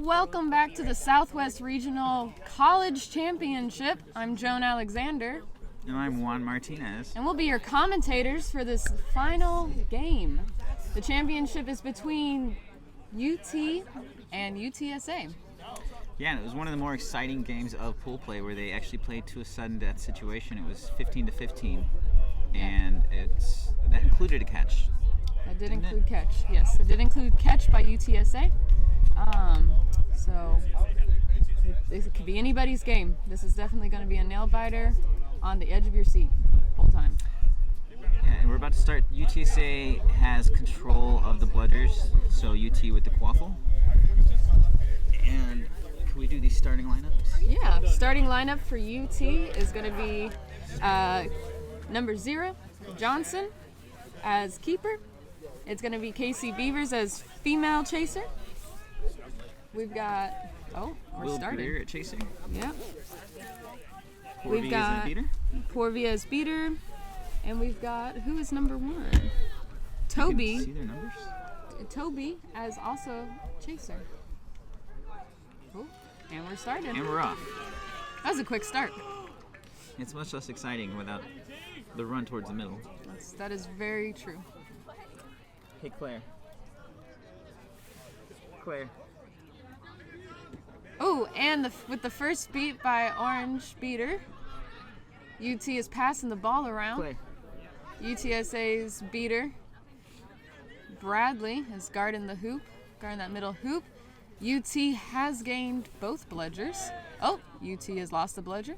welcome back to the Southwest Regional College Championship. I'm Joan Alexander. And I'm Juan Martinez. And we'll be your commentators for this final game. The championship is between UT and UTSA. Yeah, and it was one of the more exciting games of pool play where they actually played to a sudden death situation. It was 15-15, and that included a catch. That did include catch, yes. It did include catch by UTSA. So it could be anybody's game. This is definitely going to be a nail-biter on the edge of your seat the whole time. Yeah, and we're about to start. UTSA has control of the bludgers, so UT with the quaffle. And can we do these starting lineups? Yeah, starting lineup for UT is going to be number 0, Johnson as keeper. It's going to be Casey Beavers as female chaser. We've got, we're Will starting. Greer at chasing. Yeah. We've got beater. Porvia as beater. And we've got, who is number 1? Toby. You can see their numbers. Toby as also chaser. Oh, and we're starting. And we're off. That was a quick start. It's much less exciting without the run towards the middle. That is very true. Hey, Claire. Claire. Oh, and with the first beat by Orange Beater, UT is passing the ball around. Claire. UTSA's beater, Bradley, is guarding that middle hoop. UT has gained both bludgers. Oh, UT has lost the bludger.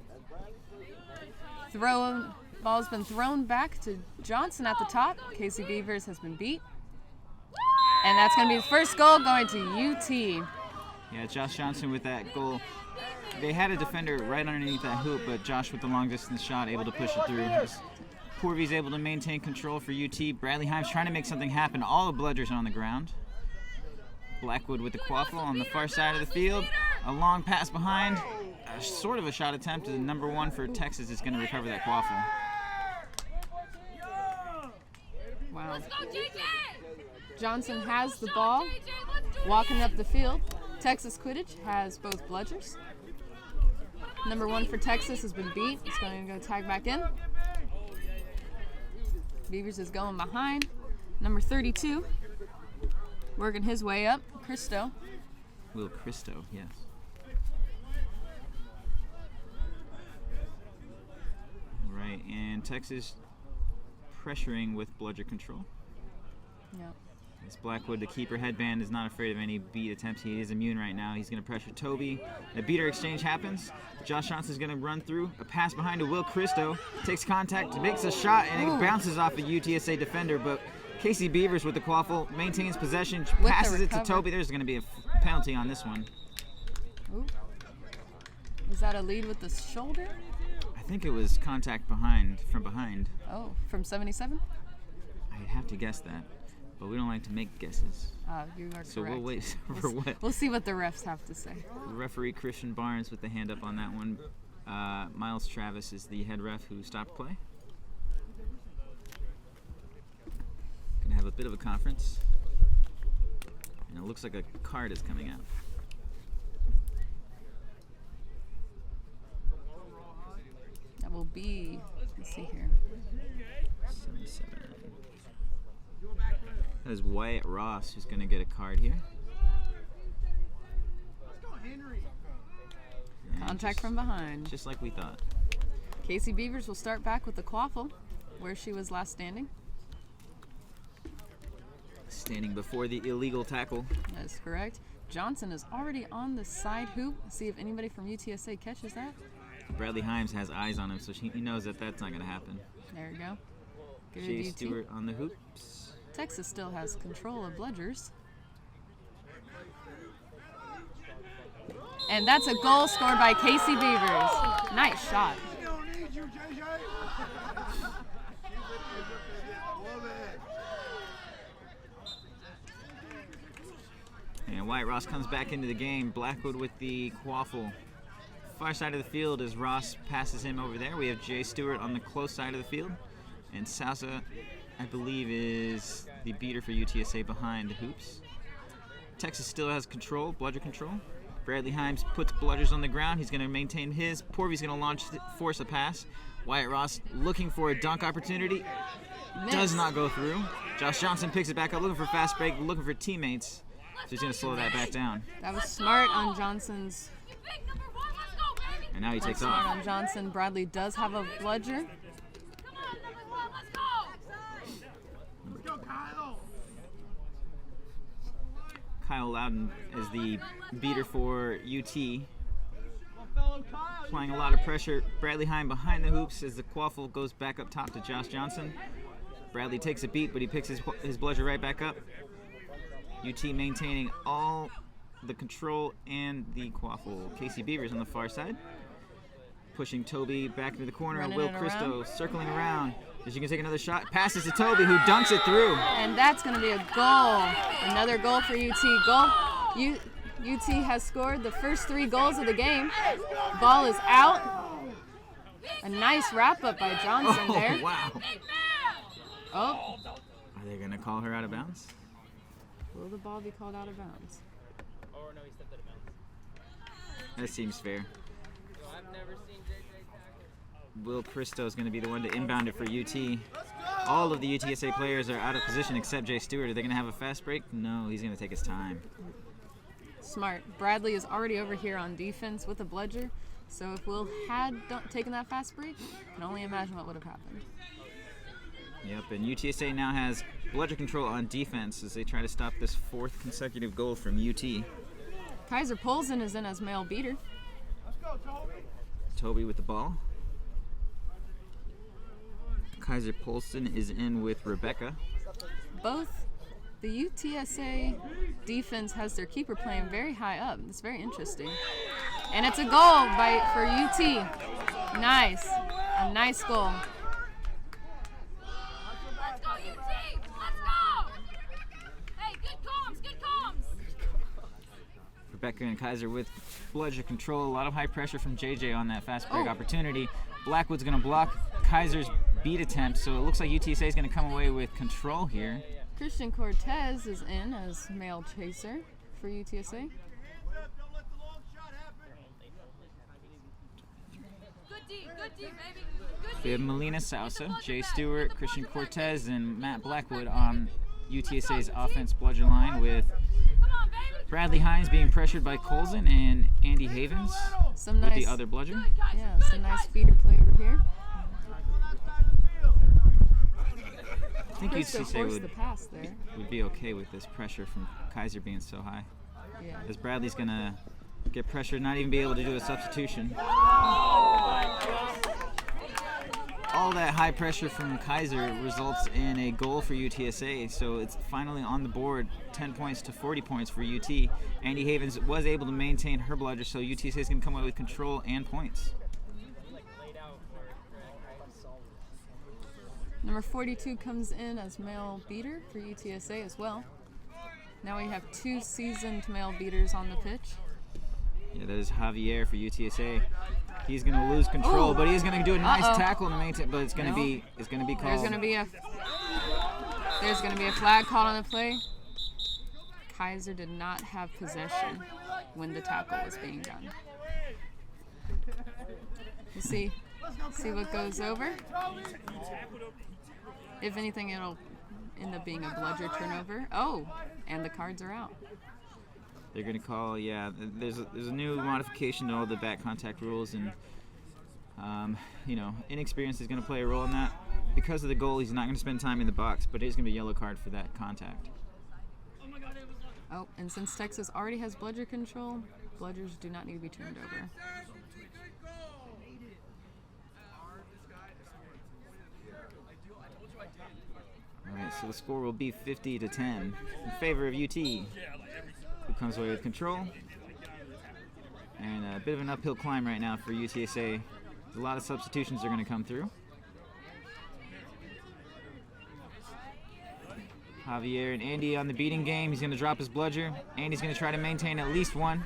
Ball's been thrown back to Johnson at the top. Casey Beavers has been beat. And that's going to be the first goal going to UT. Yeah, Josh Johnson with that goal. They had a defender right underneath that hoop, but Josh with the long distance shot able to push it through. Porvy's able to maintain control for UT. Bradley Himes trying to make something happen. All the bludgers on the ground. Blackwood with the quaffle on the far side of the field. A long pass behind. Sort of a shot attempt. And number 1 for Texas is going to recover that quaffle. Wow. Johnson has the ball, walking up the field. Texas Quidditch has both bludgers. Number 1 for Texas has been beat. It's going to go tag back in. Beavers is going behind. Number 32, working his way up, Christo. Will Christo, yes. Right, and Texas pressuring with bludger control. Yep. This Blackwood, the keeper headband, is not afraid of any beat attempts. He is immune right now. He's going to pressure Toby. A beater exchange happens. Josh Johnson is going to run through. A pass behind to Will Christo. Takes contact, makes a shot, and it bounces off a UTSA defender. But Casey Beavers with the quaffle maintains possession, passes it to Toby. There's going to be a penalty on this one. Ooh. Is that a lead with the shoulder? I think it was contact from behind. Oh, from 77? I'd have to guess that. But we don't like to make guesses. You are correct. So we'll wait for what? We'll see what the refs have to say. Referee Christian Barnes with the hand up on that one. Miles Travis is the head ref who stopped play. Gonna have a bit of a conference. And it looks like a card is coming out. That will be, let's see here. 77. That is Wyatt Ross who's going to get a card here. Contact from behind. Just like we thought. Casey Beavers will start back with the quaffle, where she was last standing. Standing before the illegal tackle. That is correct. Johnson is already on the side hoop. See if anybody from UTSA catches that. Bradley Himes has eyes on him, so he knows that that's not going to happen. There you go. Good Jay UT. Stewart on the hoops. Texas still has control of bludgers. And that's a goal scored by Casey Beavers. Nice shot. And Wyatt Ross comes back into the game. Blackwood with the quaffle. Far side of the field as Ross passes him over there. We have Jay Stewart on the close side of the field. And Sousa, I believe, is the beater for UTSA behind the hoops. Texas still has control, bludger control. Bradley Himes puts bludgers on the ground. He's going to maintain his. Porvy's going to force a pass. Wyatt Ross looking for a dunk opportunity. Does not go through. Josh Johnson picks it back up, looking for fast break, looking for teammates. So he's going to slow that back down. That was smart on Johnson's. And now he takes Smart off. on Johnson. Bradley does have a bludger. Kyle Loudon is the beater for UT. Applying a lot of pressure. Bradley Heim behind the hoops as the quaffle goes back up top to Josh Johnson. Bradley takes a beat, but he picks his bludger right back up. UT maintaining all the control and the quaffle. Casey Beavers on the far side. Pushing Toby back into the corner. Running Will it Christo around. circling around. Is she going to take another shot? Passes to Toby, who dunks it through. And that's going to be a goal. Another goal for UT. Goal. UT has scored the first 3 goals of the game. Ball is out. A nice wrap up by Johnson there. Wow. Oh, Are they going to call her out of bounds? will the ball be called out of bounds? That seems fair. Will Christo is going to be the one to inbound it for UT. All of the UTSA players are out of position except Jay Stewart. Are they going to have a fast break? No, he's going to take his time. Smart. Bradley is already over here on defense with a bludger. So if Will had taken that fast break, I can only imagine what would have happened. Yep, and UTSA now has bludger control on defense as they try to stop this 4th consecutive goal from UT. Kaiser Polson is in as male beater. Toby with the ball. Kaiser Polson is in with Rebecca. Both the UTSA defense has their keeper playing very high up. It's very interesting. And it's a goal for UT. Nice. A nice goal. Let's go, UT! Let's go! Hey, good comms! Rebecca and Kaiser with bludger control. A lot of high pressure from JJ on that fast break Oh. opportunity. Blackwood's going to block Kaiser's beat attempt, so it looks like UTSA is going to come away with control here. Christian Cortez is in as male chaser for UTSA. Good D, baby. Good We have Melina Sousa, Jay Stewart, Christian Cortez, and Matt Blackwood on UTSA's offense bludger line, with Come on, baby. Bradley Hines being pressured by Colson and Andy Havens Some with nice, the other bludger. yeah, some nice feeder play over here. I think Christo UTSA forced the pass there. would be okay with this pressure from Kaiser being so high, Yeah. as Bradley's going to get pressured, not even be able to do a substitution. All that high pressure from Kaiser results in a goal for UTSA, so it's finally on the board, 10 points to 40 points for UT. Andy Havens was able to maintain her bludger, so UTSA is going to come away with control and points. Number 42 comes in as male beater for UTSA as well. Now we have 2 seasoned male beaters on the pitch. Yeah, there's Javier for UTSA. He's going to lose control, but he's going to do a nice tackle to maintain. But it's going to be called. There's going to be a flag called on the play. Kaiser did not have possession when the tackle was being done. We'll see what goes over. If anything, it'll end up being a bludger turnover. Oh, and the cards are out. They're going to call. Yeah, there's a new modification to all the back contact rules, and inexperience is going to play a role in that. Because of the goal, he's not going to spend time in the box, but it's going to be a yellow card for that contact. Oh, and since Texas already has bludger control, bludgers do not need to be turned over. All right, so the score will be 50-10 in favor of UT, who comes away with control. And a bit of an uphill climb right now for UTSA. A lot of substitutions are going to come through. Javier and Andy on the beating game. He's going to drop his bludger. Andy's going to try to maintain at least one.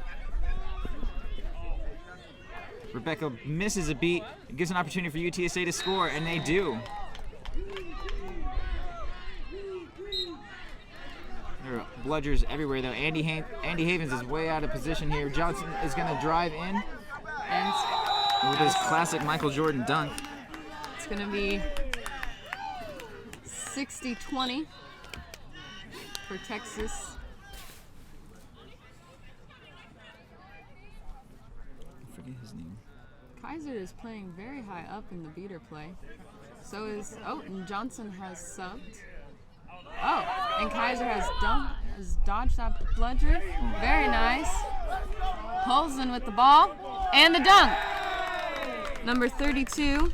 Rebecca misses a beat. It gives an opportunity for UTSA to score, and they do. There are bludgers everywhere, though. Andy Havens is way out of position here. Johnson is going to drive in. And With his classic Michael Jordan dunk. it's going to be 60-20 for Texas. I forget his name. Kaiser is playing very high up in the beater play. So is, and Johnson has subbed. Oh, and Kaiser has dodged that bludger. Very nice. Polson with the ball. And the dunk. Number 32.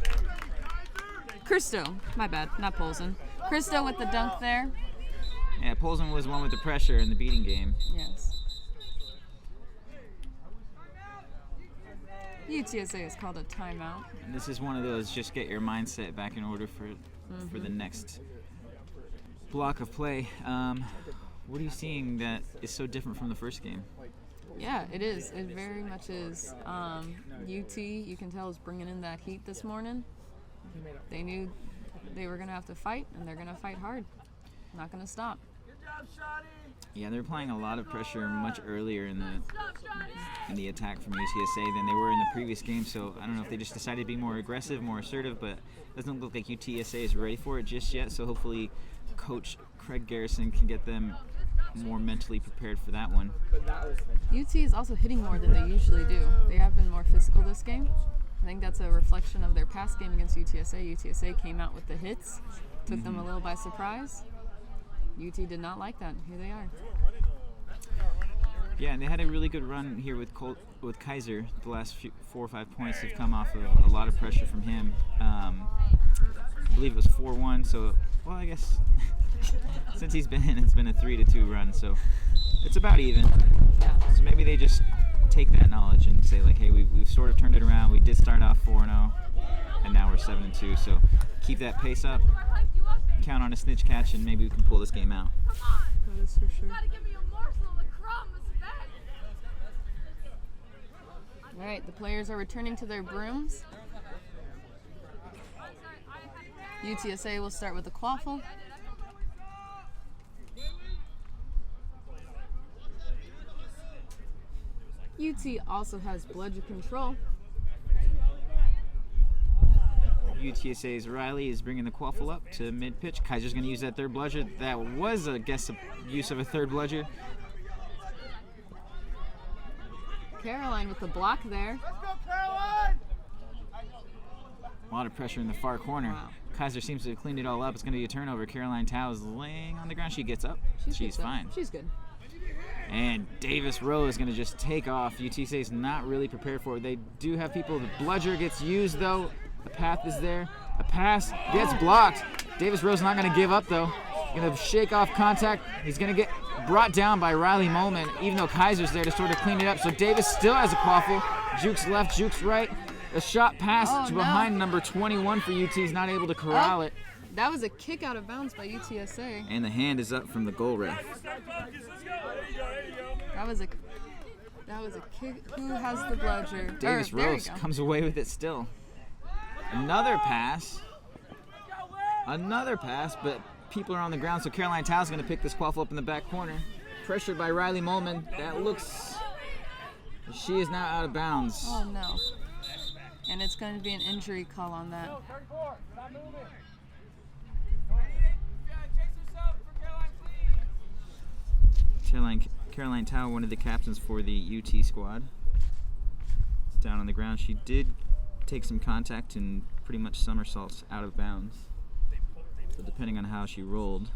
Christo. My bad, not Polson. Christo with the dunk there. Yeah, Polson was one with the pressure in the beating game. Yes. UTSA has called a timeout. And this is one of those just get your mindset back in order for the next block of play. What are you seeing that is so different from the first game? Yeah, it is. It very much is. UT, you can tell, is bringing in that heat this morning. They knew they were going to have to fight, and they're going to fight hard. Not going to stop. Yeah, they're applying a lot of pressure much earlier in the attack from UTSA than they were in the previous game. So I don't know if they just decided to be more aggressive, more assertive, but it doesn't look like UTSA is ready for it just yet. So hopefully Coach Craig Garrison can get them more mentally prepared for that one. UT is also hitting more than they usually do. They have been more physical this game. I think that's a reflection of their past game against UTSA. UTSA came out with the hits, took them a little by surprise. UT did not like that. Here they are. Yeah, and they had a really good run here with Kaiser. The last 4 or 5 points have come off of a lot of pressure from him. I believe it was 4-1, so, well, I guess since he's been in, it's been a 3-2 run, so it's about even. Yeah. So maybe they just take that knowledge and say, like, hey, we've sort of turned it around. We did start off 4-0, and now we're 7-2, so keep that pace up. Count on a snitch catch, and maybe we can pull this game out. That is for sure. All right, the players are returning to their brooms. UTSA will start with the quaffle. UT also has bludger control. UTSA's Riley is bringing the quaffle up to mid-pitch. Kaiser's going to use that third bludger. That was, I guess, a use of a third bludger. Caroline with the block there. Let's go, Caroline! A lot of pressure in the far corner. Wow. Kaiser seems to have cleaned it all up. It's going to be a turnover. Caroline Tao is laying on the ground. She gets up. She's fine. She's good. And Davis Rowe is going to just take off. UTSA is not really prepared for it. They do have people. The bludger gets used, though. The path is there. A pass gets blocked. Davis Rowe's not going to give up, though. He's going to shake off contact. He's going to get brought down by Riley Molman, even though Kaiser's there to sort of clean it up. So Davis still has a quaffle. Jukes left, Jukes right. A shot pass to behind number 21 for UT. He's not able to corral it. That was a kick out of bounds by UTSA. And the hand is up from the goal ref. That was a kick. Who has the bludger? Davis there you Rose go. comes away with it still. Another pass, but people are on the ground, so Caroline Tao's going to pick this quaffle up in the back corner. Pressured by Riley Molman. That looks... She is now out of bounds. Oh, no. And it's going to be an injury call on that. Caroline Tao, one of the captains for the UT squad, is down on the ground. She did take some contact and pretty much somersaults out of bounds. So depending on how she rolled.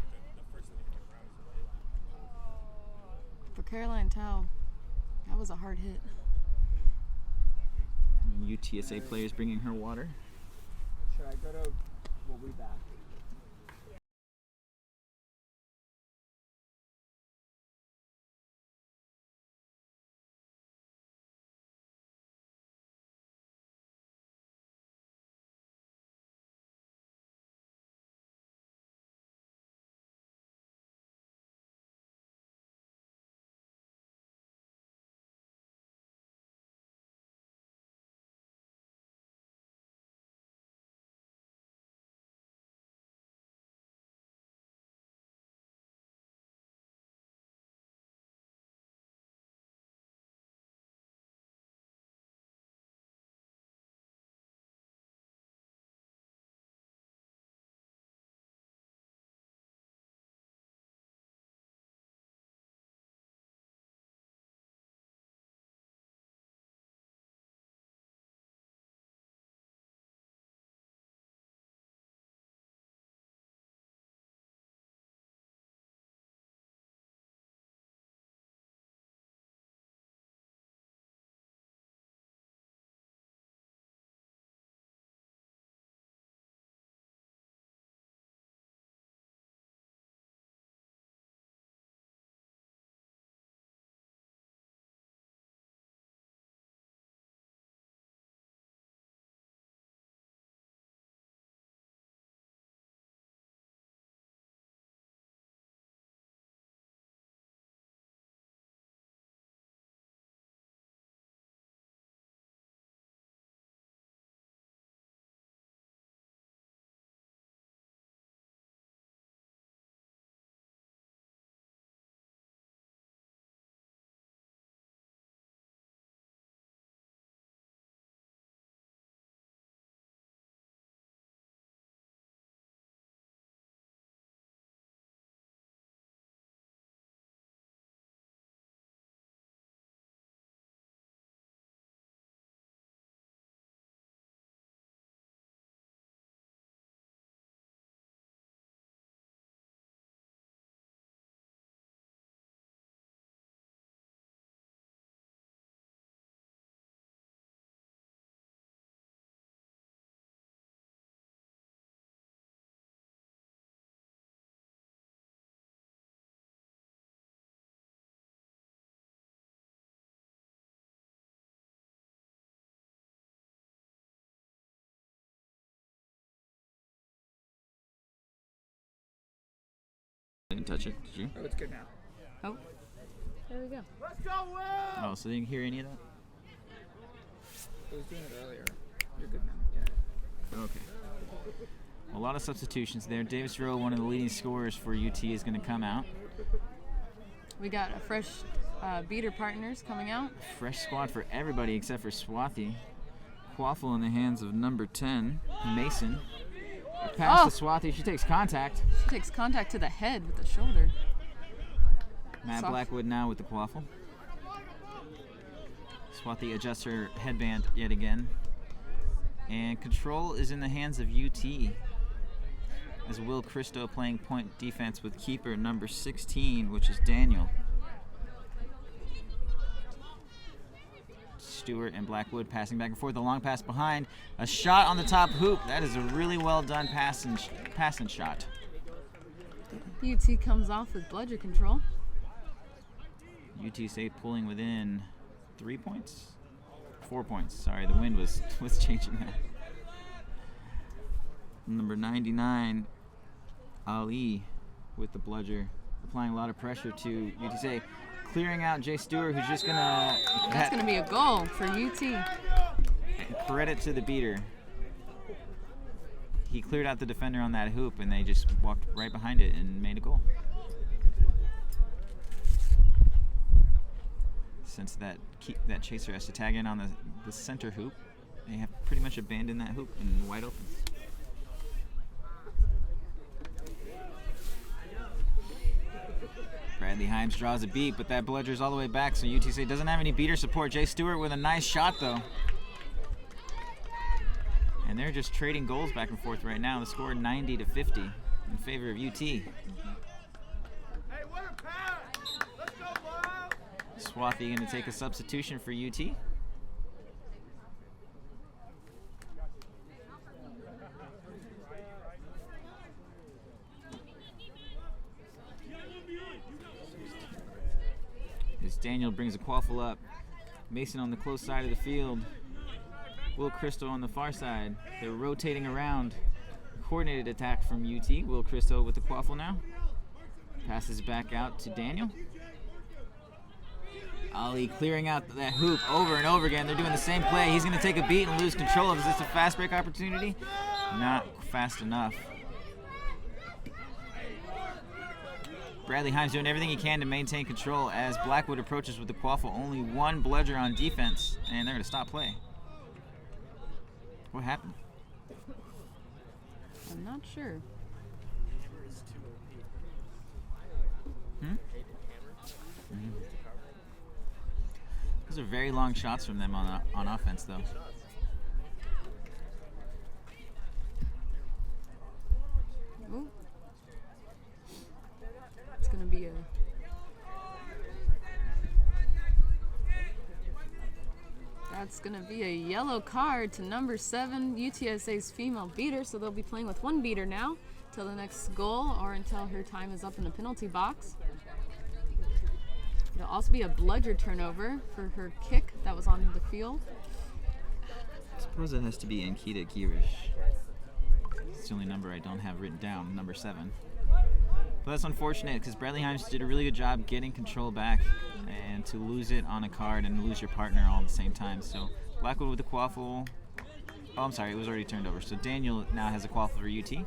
For Caroline Tao, that was a hard hit. UTSA players bringing her water. Should I go to... We'll be back. didn't touch it, did you? Oh, it's good now. Oh, there we go. Let's go, Will! Oh, so they didn't hear any of that? I was doing it earlier. You're good now. Yeah. Okay. A lot of substitutions there. Davis Rowe, one of the leading scorers for UT, is going to come out. We got a fresh beater partners coming out. Fresh squad for everybody except for Swathi. Quaffle in the hands of number 10, Mason. Pass to Swathi. She takes contact. She takes contact to the head with the shoulder. Matt Soft. Blackwood now with the quaffle. Swathi adjusts her headband yet again. And control is in the hands of UT. As Will Christo playing point defense with keeper number 16, which is Daniel. Stewart and Blackwood passing back and forth. A long pass behind. A shot on the top hoop. That is a really well done pass and shot. UT comes off with bludger control. UTSA pulling within 3 points? 4 points. Sorry, the wind was changing that. Number 99, Ali, with the bludger, applying a lot of pressure to UTSA. Clearing out Jay Stewart, who's just gonna... That's going to be a goal for UT. Credit to the beater. He cleared out the defender on that hoop, and they just walked right behind it and made a goal. Since that chaser has to tag in on the center hoop, they have pretty much abandoned that hoop and wide open. Bradley Himes draws a beat, but that bludger's all the way back, so UTSA doesn't have any beater support. Jay Stewart with a nice shot, though. And they're just trading goals back and forth right now. The score 90-50 in favor of UT. Hey, what a pass! Let's go, Will! Swathi going to take a substitution for UT. As Daniel brings a quaffle up. Mason on the close side of the field. Will Christo on the far side. They're rotating around. Coordinated attack from UT. Will Christo with the quaffle now. Passes back out to Daniel. Ali clearing out that hoop over and over again. They're doing the same play. He's going to take a beat and lose control. Is this a fast break opportunity? Not fast enough. Bradley Himes doing everything he can to maintain control as Blackwood approaches with the quaffle. Only one bludger on defense, and they're going to stop play. What happened? I'm not sure. Those are very long shots from them on offense, though. Ooh. It's going to be a... That's going to be a yellow card to number 7, UTSA's female beater, so they'll be playing with one beater now till the next goal or until her time is up in the penalty box. There'll also be a bludger turnover for her kick that was on the field. I suppose it has to be Ankita Girish. It's the only number I don't have written down, number 7. But that's unfortunate because Bradley Himes did a really good job getting control back, and to lose it on a card and lose your partner all at the same time. So Blackwood with the quaffle. Oh, I'm sorry, it was already turned over. So Daniel now has a quaffle for UT.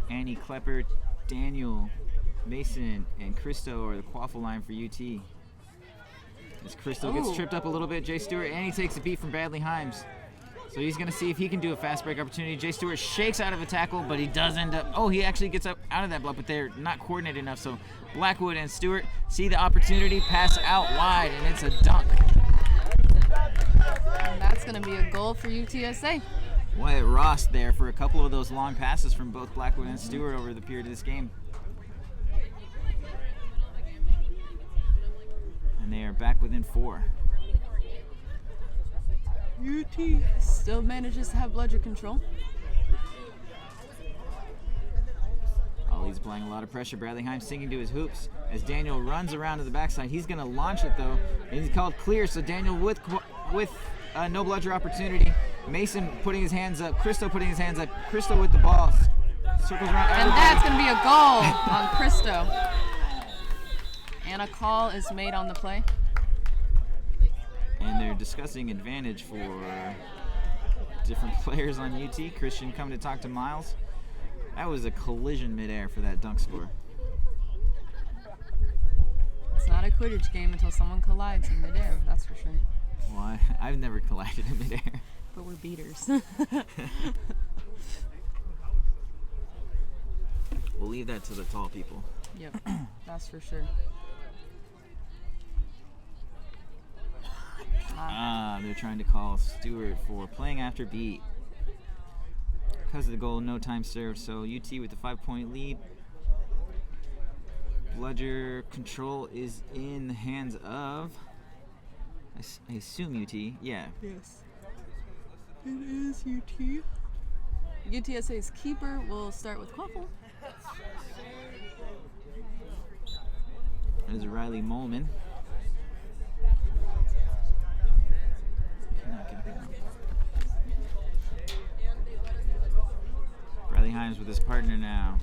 Annie Klepper, Daniel, Mason, and Christo are the quaffle line for UT. As Christo gets tripped up a little bit, Jay Stewart, and he takes a beat from Bradley Himes. So he's going to see if he can do a fast break opportunity. Jay Stewart shakes out of a tackle, but he does end up... Oh, he actually gets up out of that block, but they're not coordinated enough. So Blackwood and Stewart see the opportunity, pass out wide, and it's a dunk. And that's going to be a goal for UTSA. Wyatt Ross there for a couple of those long passes from both Blackwood and Stewart over the period of this game. And they are back within 4. UT still manages to have bludger control. Ollie's applying a lot of pressure. Bradley Himes sinking to his hoops as Daniel runs around to the backside. He's going to launch it, though, and he's called clear. So Daniel with no bludger opportunity. Mason putting his hands up. Christo putting his hands up. Christo with the ball. Circles around And everybody. that's going to be a goal on Christo. And a call is made on the play. And they're discussing advantage for different players on UT. Christian coming to talk to Miles. That was a collision midair for that dunk score. It's not a Quidditch game until someone collides in midair, that's for sure. Well, I've never collided in midair. But we're beaters. We'll leave that to the tall people. Yep, that's for sure. They're trying to call Stewart for playing after beat. Because of the goal, no time served. So UT with the 5-point lead. Bludger control is in the hands of, I assume UT. Yeah. Yes. It is UT. UTSA's keeper will start with Quaffle. There's Riley Molman. Riley Himes with his partner now.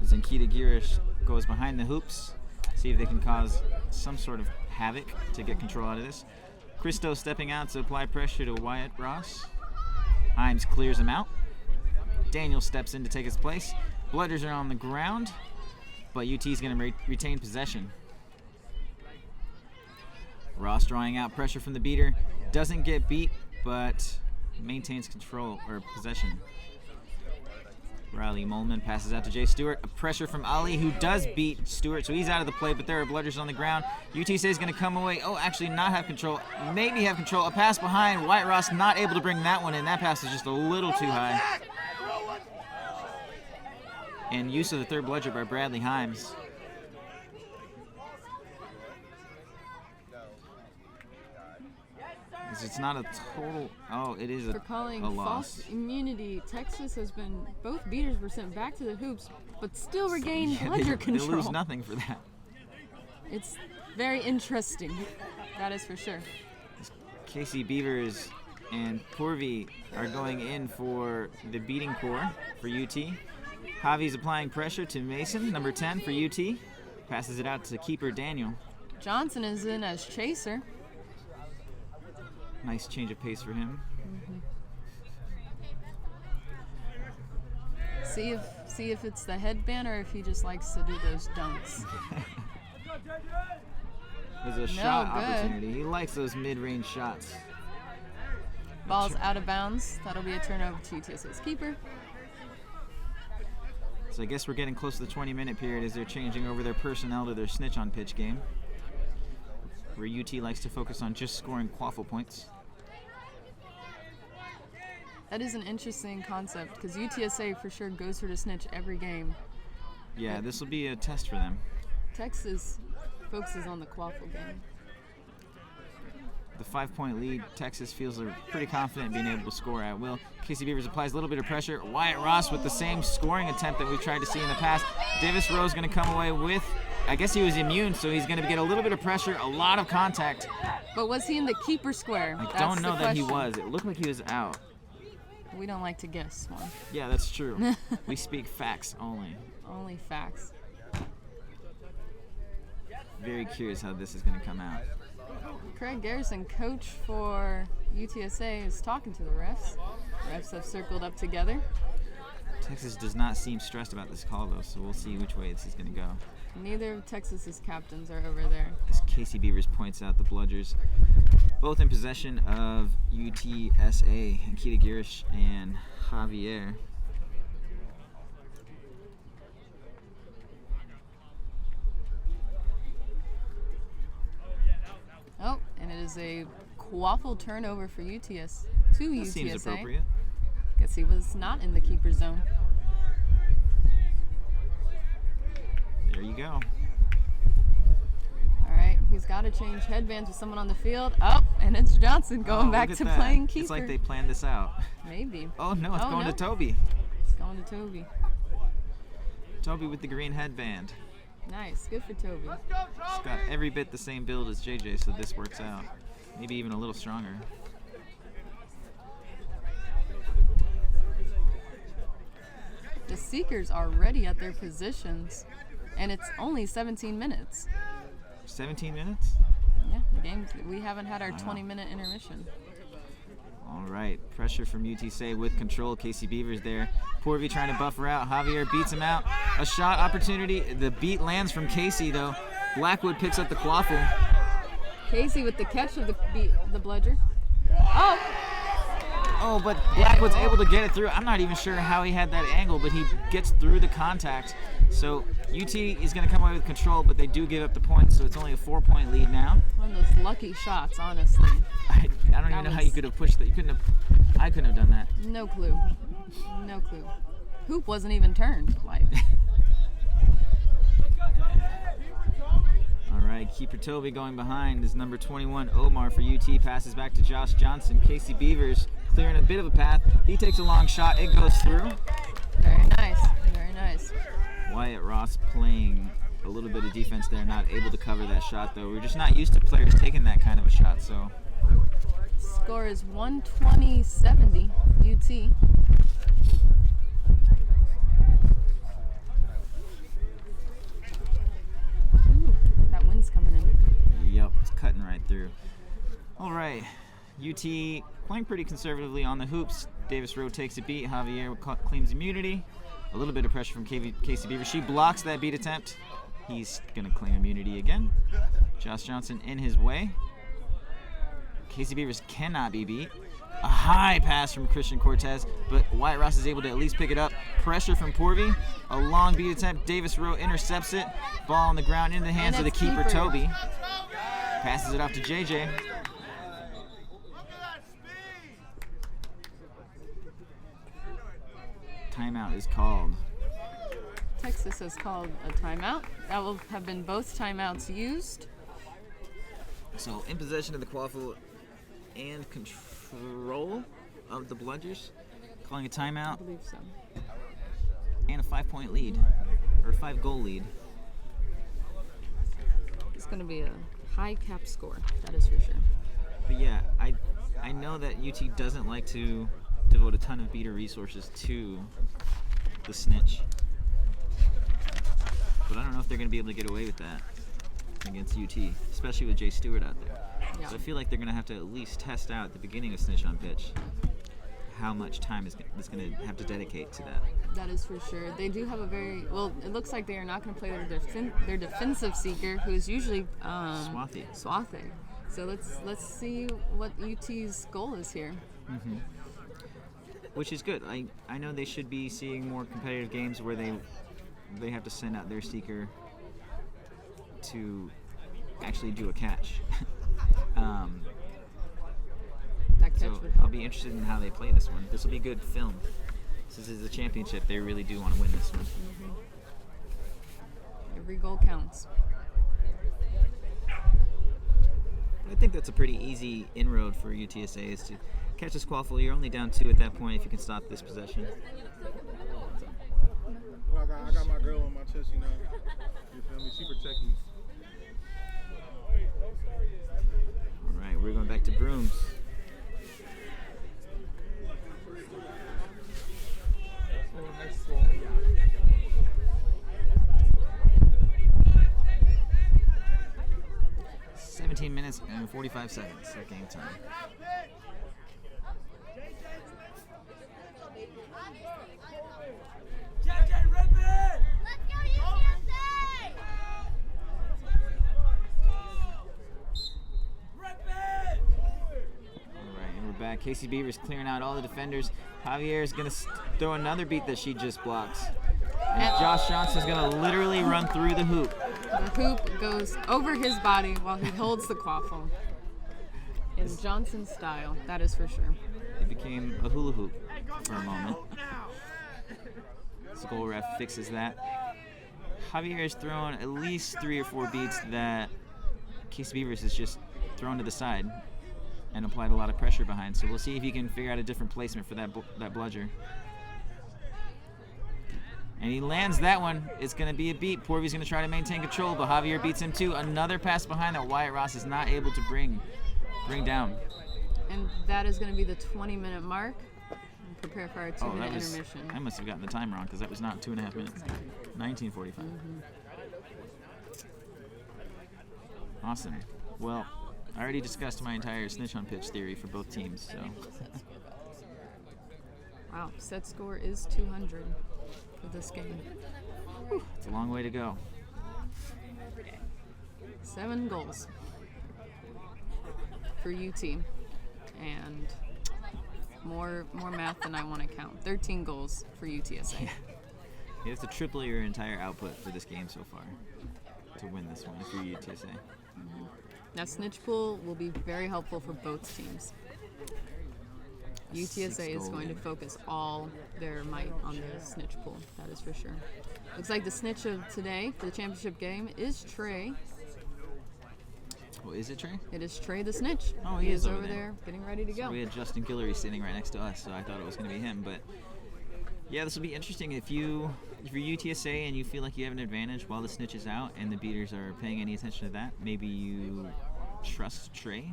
Zankita Girish goes behind the hoops. See if they can cause some sort of havoc to get control out of this. Christo stepping out to apply pressure to Wyatt Ross. Himes clears him out. Daniel steps in to take his place. Blooders are on the ground, but UT's going to retain possession. Ross drawing out pressure from the beater. Doesn't get beat, but maintains control or possession. Riley Molman passes out to Jay Stewart. A pressure from Ali, who does beat Stewart, so he's out of the play, but there are Blooders on the ground. UTSA is going to come away. Oh, actually not have control. Maybe have control. A pass behind. Wyatt Ross not able to bring that one in. That pass is just a little too high. And use of the third bludger by Bradley Himes. It's not a total. Oh, it is For calling a loss. false immunity, Texas has been, both beaters were sent back to the hoops, but still regained bludger control. They lose nothing for that. It's very interesting, that is for sure. Casey Beavers and Porvy are going in for the beating core for UT. Javi's applying pressure to Mason, number 10 for UT. Passes it out to keeper Daniel. Johnson is in as chaser. Nice change of pace for him. See if it's the headband or if he just likes to do those dunks. There's a shot opportunity. He likes those mid-range shots. Ball's out of bounds. That'll be a turnover to UTSA's keeper. So I guess we're getting close to the 20-minute period as they're changing over their personnel to their snitch on pitch game, where UT likes to focus on just scoring quaffle points. That is an interesting concept because UTSA for sure goes for the snitch every game. Yeah, this will be a test for them. Texas focuses on the quaffle game. The 5-point lead, Texas feels they're pretty confident being able to score at will. Casey Beavers applies a little bit of pressure. Wyatt Ross with the same scoring attempt that we've tried to see in the past. Davis Rose going to come away with, I guess he was immune, so he's going to get a little bit of pressure, a lot of contact. But was he in the keeper square? I don't know that he was. It looked like he was out. We don't like to guess, Swan. Yeah, that's true. We speak facts only. Only facts. Very curious how this is going to come out. Craig Garrison, coach for UTSA, is talking to the refs. Refs have circled up together. Texas does not seem stressed about this call, though, so we'll see which way this is going to go. Neither of Texas's captains are over there. As Casey Beavers points out, the Bludgers both in possession of UTSA, Ankita Girish and Javier. Oh, and it is a quaffle turnover for UTS to That UTSA. seems appropriate. Guess he was not in the keeper zone. There you go. All right, he's got to change headbands with someone on the field. Oh, and it's Johnson going back look to at that. playing keeper. It's like they planned this out. Maybe. Oh, no, it's going to Toby. It's going to Toby. Toby with the green headband. Nice, good for Toby. He's got every bit the same build as JJ, so this works out. Maybe even a little stronger. The Seekers are ready at their positions, and it's only 17 minutes. 17 minutes? Yeah, the game. We haven't had our 20-minute intermission. All right, pressure from UTSA with control. Casey Beavers there. Porvy trying to buffer out. Javier beats him out. A shot opportunity. The beat lands from Casey, though. Blackwood picks up the quaffle. Casey with the catch of the bludger. Oh, but Blackwood's able to get it through. I'm not even sure how he had that angle, but he gets through the contact. So UT is going to come away with control, but they do give up the points, so it's only a 4-point lead now. One of those lucky shots, honestly. I don't even know how you could have pushed that. I couldn't have done that. No clue. No clue. Hoop wasn't even turned. Like. All right, keeper Toby going behind is number 21, Omar for UT. Passes back to Josh Johnson. Casey Beavers clearing a bit of a path. He takes a long shot. It goes through. Very nice. Very nice. Wyatt Ross playing a little bit of defense there, not able to cover that shot, though. We're just not used to players taking that kind of a shot, so. Score is 120-70, UT. Ooh, that wind's coming in. Yep, it's cutting right through. All right, UT playing pretty conservatively on the hoops. Davis Rowe takes a beat. Javier claims immunity. A little bit of pressure from Casey Beaver. She blocks that beat attempt. He's going to claim immunity again. Josh Johnson in his way. Casey Beavers cannot be beat. A high pass from Christian Cortez, but Wyatt Ross is able to at least pick it up. Pressure from Porvy. A long beat attempt. Davis Rowe intercepts it. Ball on the ground in the hands of the keeper, Toby. Passes it off to JJ. Timeout is called. Texas has called a timeout. That will have been both timeouts used. So in possession of the quaffle and control of the bludgers, calling a I timeout believe so. and a 5-point lead, or 5-goal lead. It's going to be a high cap score, that is for sure. But yeah, I know that UT doesn't like to devote a ton of beater resources to the snitch. But I don't know if they're going to be able to get away with that against UT, especially with Jay Stewart out there. Yeah. So I feel like they're going to have to at least test out at the beginning of snitch on pitch how much time is going to have to dedicate to that. That is for sure. They do have a very well. It looks like they are not going to play their defensive seeker, who is usually Swathi. So let's see what UT's goal is here. Mm-hmm. Which is good. I know they should be seeing more competitive games where they have to send out their seeker to actually do a catch. That catch So would I'll help. be interested in how they play this one. This will be good film. Since this is a championship, they really do want to win this one. Every goal counts. I think that's a pretty easy inroad for UTSA is to catch this quaffle. You're only down 2 at that point if you can stop this possession. Well, I got my girl on my chest, you know. You feel me? She protects me. All right, we're going back to brooms. Oh, nice ball. 17 minutes and 45 seconds of game time. Let's go, UTSA! All right, and we're back. Casey Beavers clearing out all the defenders. Javier is going to throw another beat that she just blocks. And Josh Johnson's going to literally run through the hoop. The hoop goes over his body while he holds the quaffle. In Johnson style, that is for sure. It became a hula hoop for a moment. The goal ref fixes that. Javier has thrown at least 3 or 4 beats that Casey Beavers has just thrown to the side and applied a lot of pressure behind. So we'll see if he can figure out a different placement for that bludger. And he lands that one. It's going to be a beat. Porvy's going to try to maintain control, but Javier beats him too. Another pass behind that Wyatt Ross is not able to bring down. And that is going to be the 20-minute mark. prepare for our Oh, 2-minute that was. intermission. I must have gotten the time wrong because that was not 2.5 minutes. 19:45. Awesome. Well, I already discussed my entire snitch on pitch theory for both teams, so Wow, set score is 200 for this game. it's a long way to go. 7 goals for UT, and more math than I want to count. 13 goals for UTSA. You have to triple your entire output for this game so far to win this one if you're UTSA. That snitch pool will be very helpful for both teams. UTSA is going to focus all their might on the snitch pool, that is for sure. Looks like the snitch of today for the championship game is Trey. Oh, is it Trey? It is Trey the snitch. Oh, he is over over there. there getting ready to go. We had Justin Guillory sitting right next to us, so I thought it was going to be him. But yeah, this will be interesting. If you're UTSA and you feel like you have an advantage while the snitch is out and the beaters are paying any attention to that, maybe you trust Trey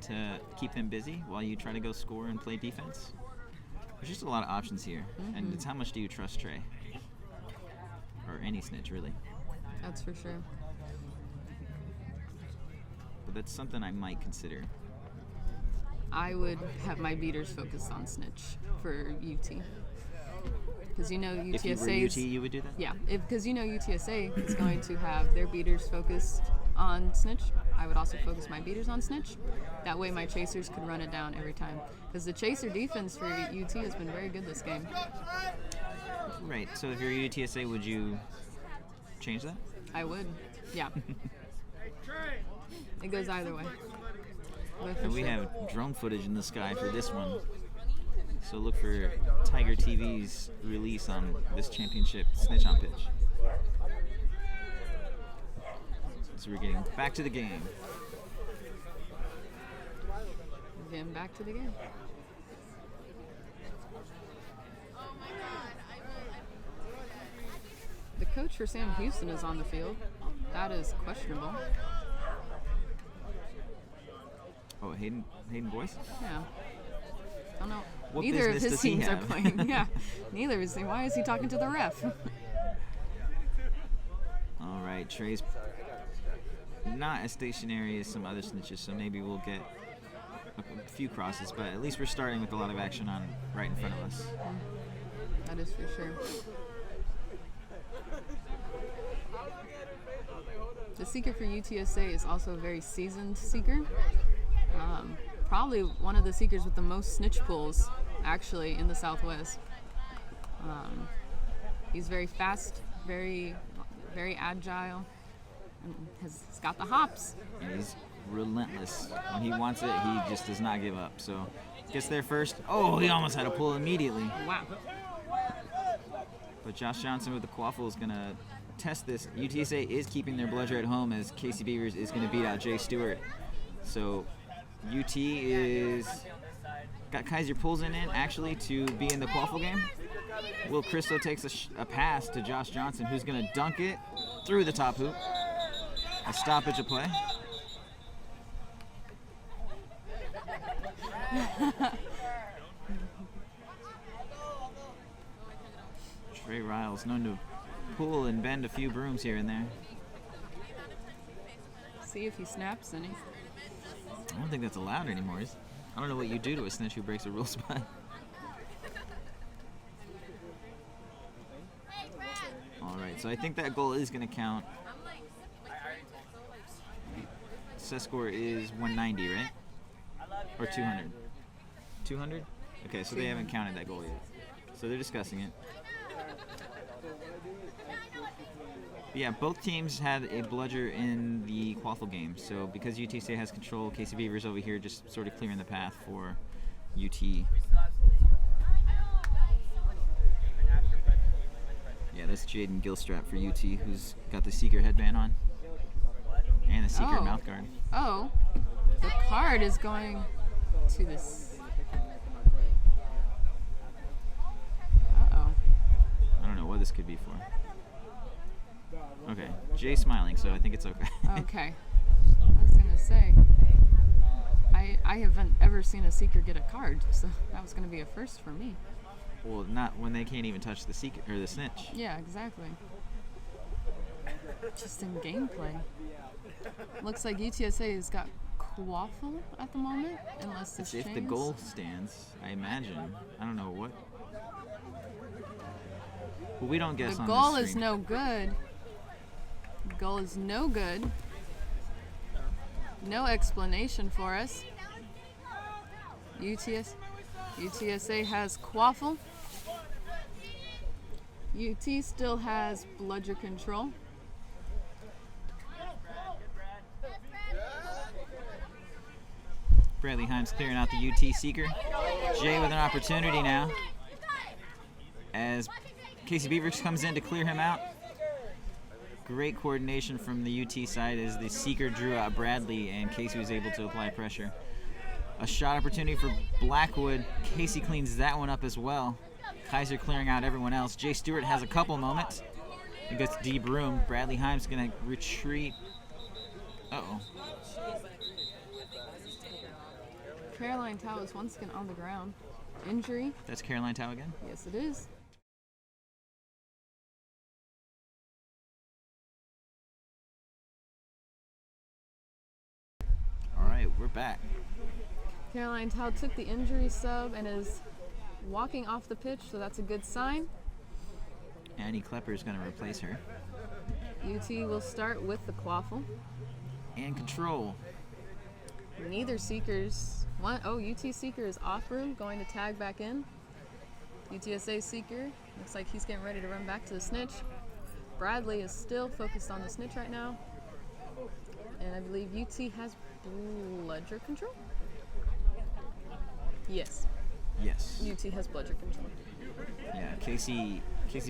to keep him busy while you try to go score and play defense. There's just a lot of options here, and it's how much do you trust Trey? Or any snitch, really. That's for sure. But that's something I might consider. I would have my beaters focused on snitch for UT. Because you know If you were UTSA's... UT, you would do that? Yeah, because you know UTSA is going to have their beaters focused on snitch. I would also focus my beaters on snitch. That way my chasers could run it down every time. Because the chaser defense for UT has been very good this game. Right, so if you're UTSA, would you change that? I would. Yeah. It goes either way. But for And we sure. have drone footage in the sky for this one. So look for Tiger TV's release on this championship snitch on pitch. So we're getting back to the game. Getting back to the game. The coach for Sam Houston is on the field. That is questionable. Oh, Hayden Boyce? Yeah. I don't know. What Neither of business his does he teams are have? playing. Yeah. Neither of his teams. Why is he talking to the ref? All right, Trey's not as stationary as some other snitches, so maybe we'll get a few crosses, but at least we're starting with a lot of action on right in front of us. That is for sure. The seeker for UTSA is also a very seasoned seeker. Probably one of the seekers with the most snitch pulls, actually, in the Southwest. He's very fast, very agile, and has got the hops. And he's relentless. When he wants it, he just does not give up. So gets there first. Oh, he almost had a pull immediately. Wow. But Josh Johnson with the quaffle is going to test this. UTSA is keeping their bludger at home as Casey Beavers is going to beat out Jay Stewart. So UT is got Kaiser Poulsen in actually to be in the quaffle game. Will Cristo takes a pass to Josh Johnson, who's going to dunk it through the top hoop. A stoppage of play. Trey Riles known to pull and bend a few brooms here and there. See if he snaps any. I don't think that's allowed anymore. I don't know what you do to a snitch who breaks a rule spot. All right, so I think that goal is going to count. Set score is 190, right? Or 200? 200? Okay, so they haven't counted that goal yet. So they're discussing it. Yeah, both teams had a bludger in the quaffle game. So because UTSA has control, Casey Beavers over here just sort of clearing the path for UT. Yeah, that's Jaden Gilstrap for UT, who's got the Seeker headband on. And the Seeker mouth guard. Oh, the card is going to this. Uh-oh. I don't know what this could be for. Okay, Jay's smiling, so I think it's okay. Okay. I was going to say, I haven't ever seen a seeker get a card, so that was going to be a first for me. Well, not when they can't even touch the seeker or the snitch. Yeah, exactly. Just in gameplay. Looks like UTSA has got Quaffle at the moment, unless this If changes. the goal stands, I imagine. I don't know what. Well, we don't guess The on goal this is stream. no good. The goal is no good. No explanation for us. UTSA has Quaffle. UT still has bludger control. Bradley Himes clearing out the UT seeker. Jay with an opportunity now. As Casey Beavers comes in to clear him out. Great coordination from the UT side as the seeker drew out Bradley and Casey was able to apply pressure. A shot opportunity for Blackwood. Casey cleans that one up as well. Kaiser clearing out everyone else. Jay Stewart has a couple moments. He gets deep room. Bradley Himes going to retreat. Uh-oh. Caroline Tao is once again on the ground. Injury. That's Caroline Tao again? Yes, it is. All right, we're back. Caroline Tao took the injury sub and is walking off the pitch, so that's a good sign. Annie Klepper is going to replace her. UT will start with the Quaffle. And control. Neither seekers. UT seeker is off room, going to tag back in. UTSA seeker looks like he's getting ready to run back to the snitch. Bradley is still focused on the snitch right now. And I believe UT has bludger control? Yes, Yes. UT has bludger control. Yeah, Casey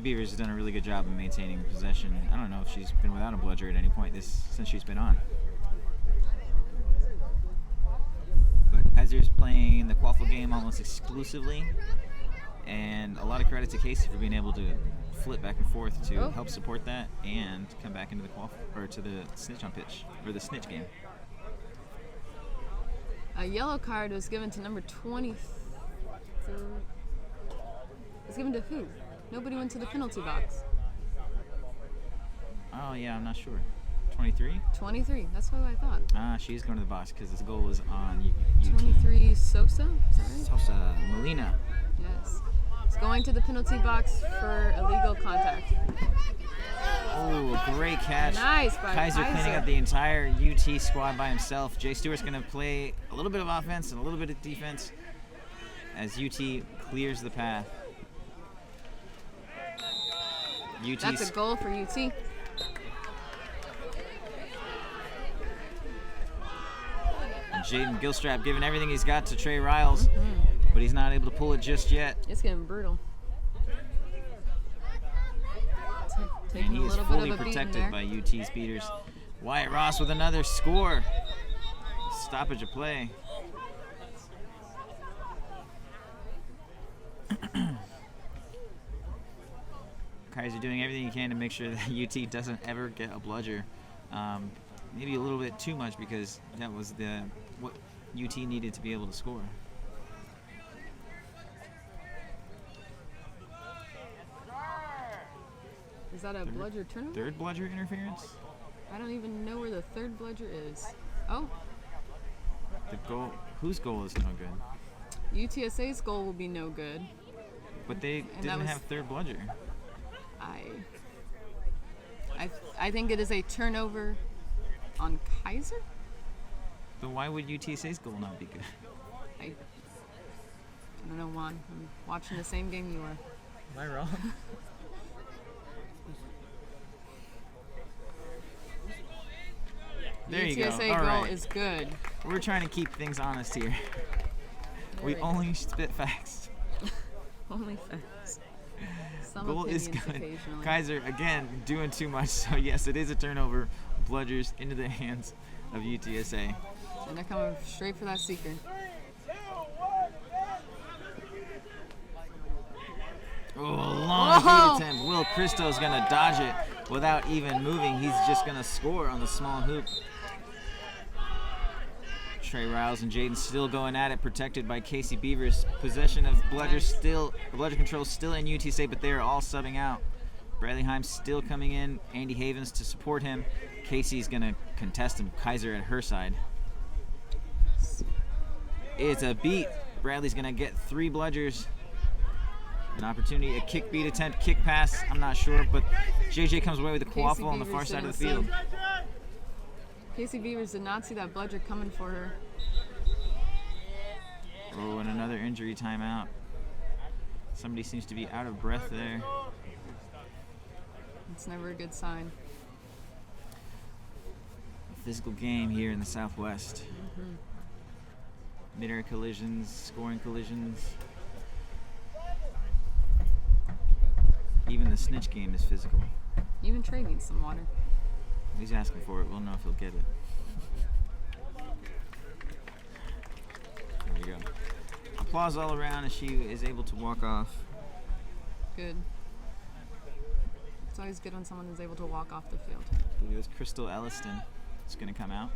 Beavers has done a really good job of maintaining possession. I don't know if she's been without a bludger at any point since she's been on. But Kaiser's playing the Quaffle game almost exclusively, and a lot of credit to Casey for being able to flip back and forth to help support that and come back into the Quaffle or to the snitch on pitch or the snitch game. A yellow card was given to number 23. It was given to who? Nobody went to the penalty box. Oh yeah, I'm not sure. 23? 23, that's what I thought. She's going to the box because this goal is on UT. 23 Sosa, is that right? Sosa Molina. Yes. It's going to the penalty box for illegal contact. Oh, great catch. Nice by Kaiser cleaning up the entire UT squad by himself. Jay Stewart's going to play a little bit of offense and a little bit of defense as UT clears the path. That's a goal for UT. And Jaden Gilstrap giving everything he's got to Trey Riles, but he's not able to pull it just yet. It's getting brutal. And he is fully protected by UT's beaters. Wyatt Ross with another score. Stoppage of play. Kaiser doing everything he can to make sure that UT doesn't ever get a bludger. Maybe a little bit too much because that was what UT needed to be able to score. Is that a bludger turnover? Third bludger interference? I don't even know where the third bludger is. Oh, The goal. Whose goal is no good? UTSA's goal will be no good. But they didn't have third bludger. I think it is a turnover on Kaiser? But why would UTSA's goal not be good? I don't know, Juan. I'm watching the same game you are. Am I wrong? There you go. UTSA All goal right. is good. We're trying to keep things honest here. We only spit facts. Only facts. Some Goal is opinions good. occasionally. Kaiser, again, doing too much. So, yes, it is a turnover. Bludgers into the hands of UTSA. And they're coming straight for that seeker. Oh, long feed attempt. Will Christo's going to dodge it without even moving. He's just going to score on the small hoop. Trey Riles and Jaden still going at it, protected by Casey Beavers. Possession of bludger control still in UTSA, but they're all subbing out. Bradley Himes still coming in. Andy Havens to support him. Casey's going to contest him. Kaiser at her side. It's a beat. Bradley's going to get 3 bludgers. An opportunity, a kick beat attempt, kick pass, I'm not sure, but JJ comes away with the quaffle on the far side of the field. Casey Beavers did not see that bludger coming for her. Oh, and another injury timeout. Somebody seems to be out of breath there. It's never a good sign. A physical game here in the Southwest. Mid-air collisions, scoring collisions. Even the snitch game is physical. Even Trey needs some water. He's asking for it. We'll know if he'll get it. There we go. Applause all around as she is able to walk off. Good. It's always good when someone is able to walk off the field. I believe it was Crystal Elliston that's going to come out.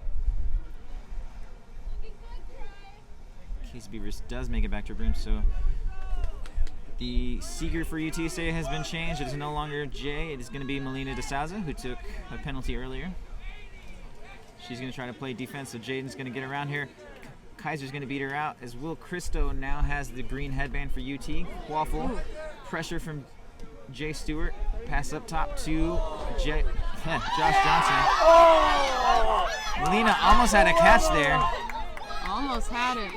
Casey Beavers does make it back to her room, so the seeker for UTSA has been changed. It is no longer Jay. It is going to be Melina DeSouza, who took a penalty earlier. She's going to try to play defense, so Jaden's going to get around here. Kaiser's going to beat her out, as Will Christo now has the green headband for UT. Waffle. Pressure from Jay Stewart. Pass up top to Josh Johnson. Melina almost had a catch there. Almost had it.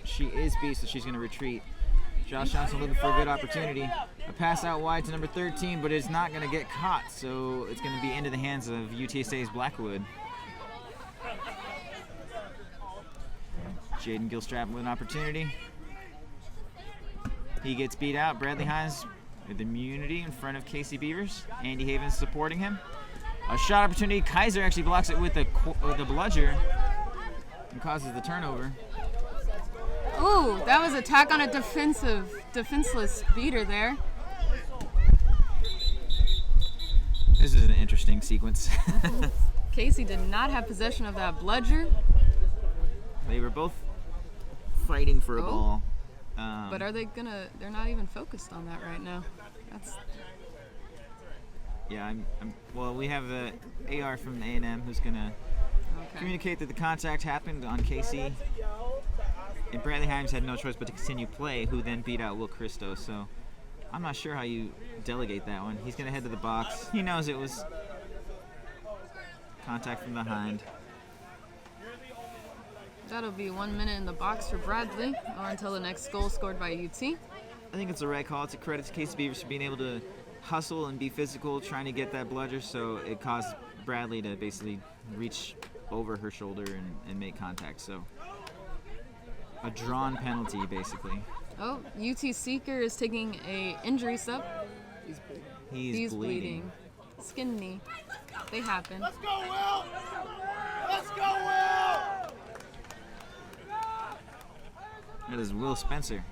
She is beat, so she's going to retreat. Josh Johnson looking for a good opportunity. A pass out wide to number 13, but it's not going to get caught, so it's going to be into the hands of UTSA's Blackwood. Jaden Gilstrap with an opportunity. He gets beat out. Bradley Hines with immunity in front of Casey Beavers. Andy Havens supporting him. A shot opportunity. Kaiser actually blocks it with the bludger and causes the turnover. Ooh, that was attack on a defenseless beater there. This is an interesting sequence. Casey did not have possession of that bludger. They were both fighting for a ball. But are they gonna? They're not even focused on that right now. Yeah, well, we have the AR from A&M who's gonna communicate that the contact happened on Casey. And Bradley Himes had no choice but to continue play, who then beat out Will Christo. So I'm not sure how you delegate that one. He's going to head to the box. He knows it was contact from behind. That'll be 1 minute in the box for Bradley, or until the next goal scored by UT. I think it's the right call. It's a credit to Casey Beavers for being able to hustle and be physical, trying to get that bludger, so it caused Bradley to basically reach over her shoulder and make contact. So a drawn penalty, basically. Oh, UT Seeker is taking a injury sub. He's bleeding. Skin knee. They happen. Let's go, Will! Let's go, Will! That is Will Spencer.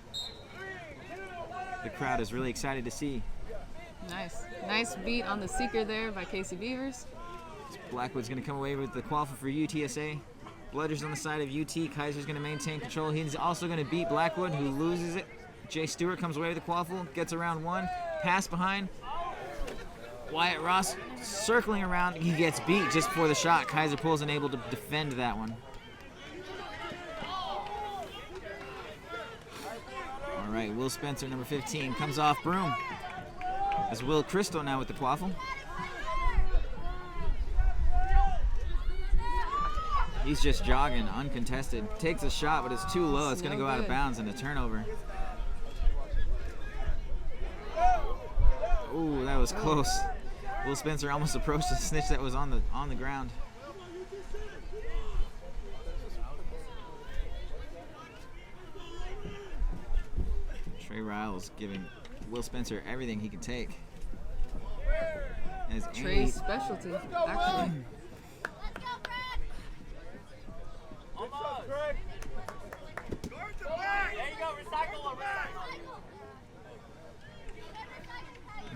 The crowd is really excited to see. Nice beat on the Seeker there by Casey Beavers. Blackwood's going to come away with the qualifier for UTSA. Bludger's on the side of UT. Kaiser's going to maintain control. He's also going to beat Blackwood, who loses it. Jay Stewart comes away with the quaffle, gets around one. Pass behind. Wyatt Ross circling around. He gets beat just before the shot. Kaiser pulls unable to defend that one. All right, Will Spencer, number 15, comes off broom. As Will Christo now with the quaffle. He's just jogging, uncontested. Takes a shot, but it's too low. It's going to go out of bounds and a turnover. Ooh, that was close. Will Spencer almost approached the snitch that was on the ground. Trey Riles giving Will Spencer everything he can take. As Trey's specialty, actually.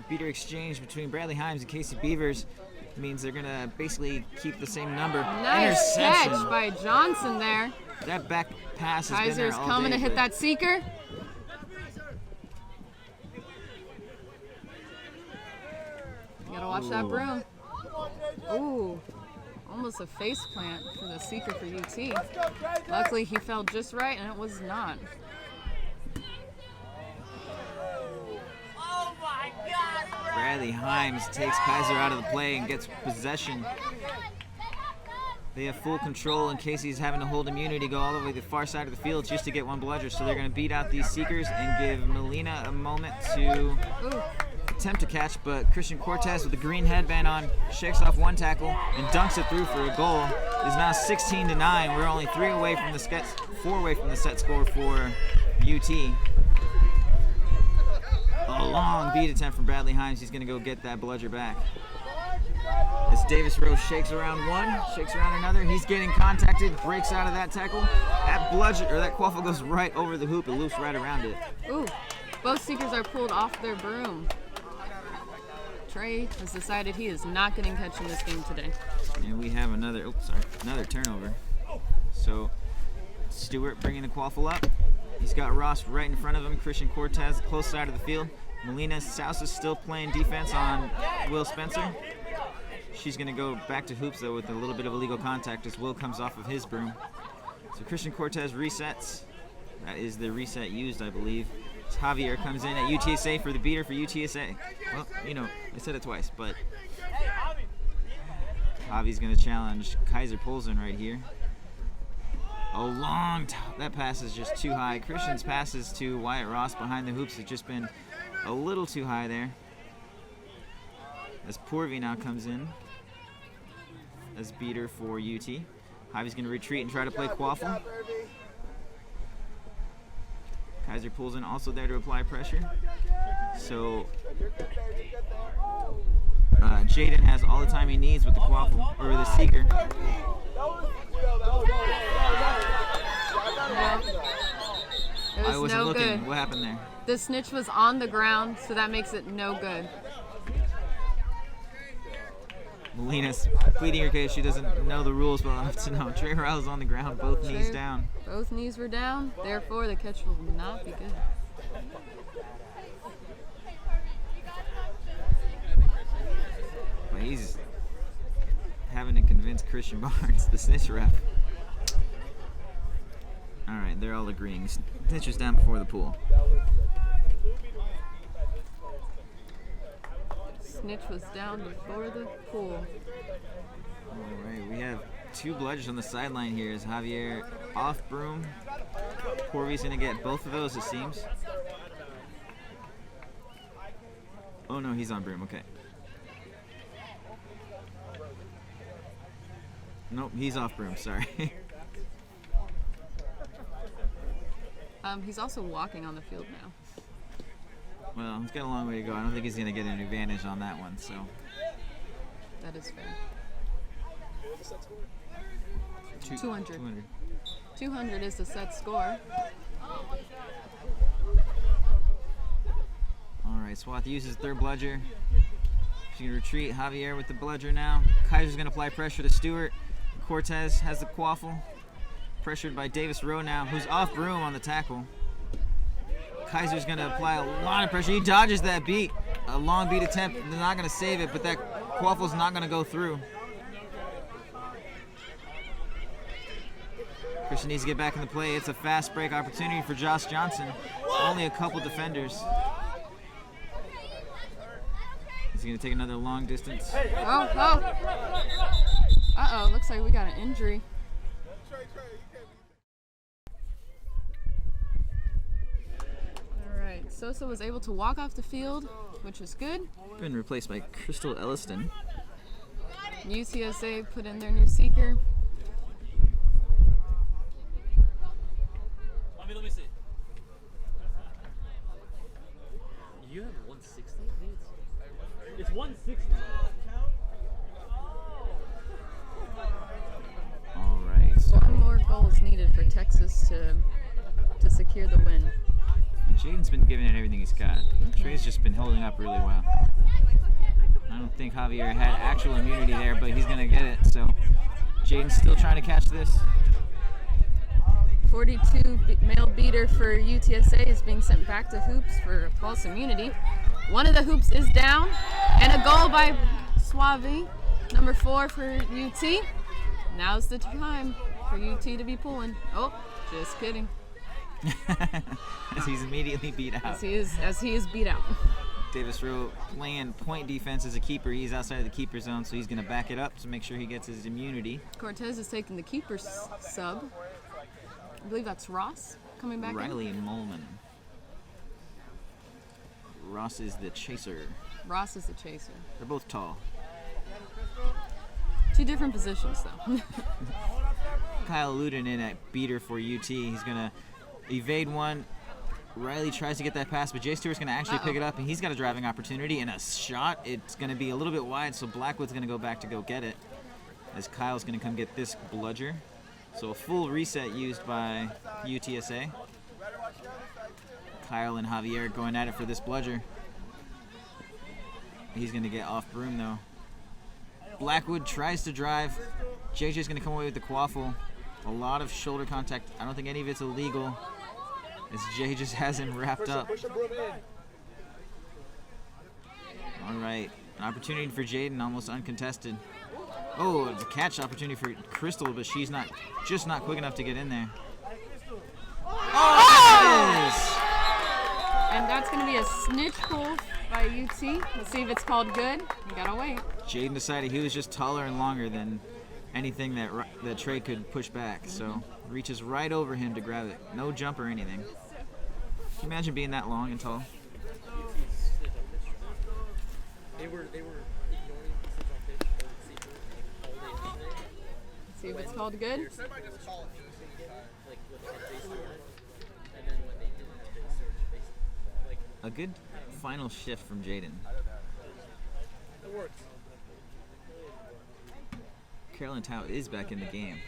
Beater exchange between Bradley Himes and Casey Beavers. means they're gonna basically keep the same number. Nice catch by Johnson there. That back pass has been there Kaiser's all coming day, to hit but that seeker. You gotta watch that broom. Ooh, almost a face plant for the seeker for UT. Luckily he fell just right and it was not. Bradley Himes takes Kaiser out of the play and gets possession. They have full control in case he's having to hold immunity, go all the way to the far side of the field just to get one bludger. So they're going to beat out these seekers and give Melina a moment to attempt to catch, but Christian Cortez with the green headband on shakes off one tackle and dunks it through for a goal. It is now 16-9. We're only 4 away from the set score for UT. A long beat attempt from Bradley Himes. He's going to go get that bludger back. As Davis Rose shakes around one, shakes around another, he's getting contacted, breaks out of that tackle. That bludger, or that quaffle goes right over the hoop. It loops right around it. Ooh, both seekers are pulled off their broom. Trey has decided he is not getting catch in this game today. And we have another turnover. So Stewart bringing the quaffle up. He's got Ross right in front of him. Christian Cortez, close side of the field. Melina Souse is still playing defense on Will Spencer. She's going to go back to hoops, though, with a little bit of illegal contact as Will comes off of his broom. So Christian Cortez resets. That is the reset used, I believe. Javier comes in at UTSA for the beater for UTSA. Well, you know, I said it twice, but Javi's going to challenge Kaiser Polzin right here. That pass is just too high. Christian's passes to Wyatt Ross behind the hoops has just been a little too high there. As Porvy now comes in as beater for UT. Javi's going to retreat and try to play quaffle. Kaiser pulls in, also there to apply pressure. So Jaden has all the time he needs with the quaffle, or the seeker. I wasn't looking. Good. What happened there? The snitch was on the ground, so that makes it no good. Melina's pleading her case. She doesn't know the rules well enough to know. Trey Morales on the ground, both knees down. Both knees were down, therefore the catch will not be good. But he's having to convince Christian Barnes, the snitch ref. All right, they're all agreeing. Snitch was down before the pool. Snitch was down before the pool. All right, we have 2 bludgers on the sideline here as Javier off broom. Porvy's going to get both of those, it seems. Oh, no, he's on broom. Okay. Nope, he's off broom. Sorry. He's also walking on the field now. Well, he's got a long way to go. I don't think he's going to get an advantage on that one, so. That is fair. 200. 200 is the set score. All right, Swath uses third bludger. She's going to retreat. Javier with the bludger now. Kaiser's going to apply pressure to Stewart. Cortez has the quaffle. Pressured by Davis Rowe now, who's off broom on the tackle. Kaiser's going to apply a lot of pressure. He dodges that beat. A long beat attempt. They're not going to save it, but that quaffle's not going to go through. Christian needs to get back in the play. It's a fast break opportunity for Josh Johnson. Only a couple defenders. He's going to take another long distance. Oh. Uh-oh, looks like we got an injury. All right, Sosa was able to walk off the field, which is good. Been replaced by Crystal Elliston. UTSA put in their new seeker. Let me see. You have 160? It's 160. All right. One more goal is needed for Texas to secure the win. Jaden's been giving it everything he's got. Trey's just been holding up really well. I don't think Javier had actual immunity there, but he's going to get it. So Jaden's still trying to catch this. 42 male beater for UTSA is being sent back to hoops for false immunity. One of the hoops is down, and a goal by Suave, number 4 for UT. Now's the time for UT to be pulling. Oh, just kidding. As he's immediately beat out. As he is beat out. Davis Rowe playing point defense as a keeper. He's outside of the keeper zone, so he's going to back it up to make sure he gets his immunity. Cortez is taking the keeper's sub. I believe that's Ross coming back Riley and Molman. Ross is the chaser. Ross is the chaser. They're both tall. 2 different positions, though. Kyle Luden in at beater for UT. He's going to evade one. Riley tries to get that pass, but Jay Stewart's going to actually pick it up, and he's got a driving opportunity and a shot. It's going to be a little bit wide, so Blackwood's going to go back to go get it, as Kyle's going to come get this bludger. So a full reset used by UTSA. Kyle and Javier going at it for this bludger. He's going to get off broom, though. Blackwood tries to drive. JJ's going to come away with the quaffle. A lot of shoulder contact. I don't think any of it's illegal, as Jay just has him wrapped up. All right, an opportunity for Jaden, almost uncontested. Oh, it's a catch opportunity for Crystal, but she's just not quick enough to get in there. Oh! And that's going to be a snitch pull by UT. Let's see if it's called good. We gotta wait. Jaden decided he was just taller and longer than anything that Trey could push back, so reaches right over him to grab it. No jump or anything. Can you imagine being that long and tall? They were ignoring the switch on pitch all day Tuesday. See if it's called good. Like when they had base scored, and then when they didn't have base search, basically. Like, A good final shift from Jaden. it works. Carolyn Tao is back in the game.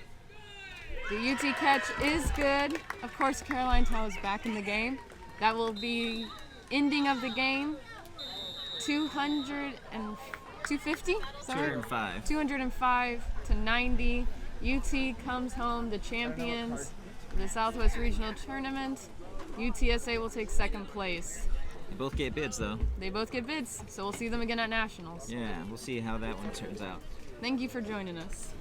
The UT catch is good. Of course, Caroline Tao is back in the game. That will be ending of the game. 250? Sorry? 205. 205 to 90. UT comes home the champions of the Southwest Regional Tournament. UTSA will take second place. They both get bids, though. They both get bids, so we'll see them again at Nationals. Yeah, we'll see how that one turns out. Thank you for joining us.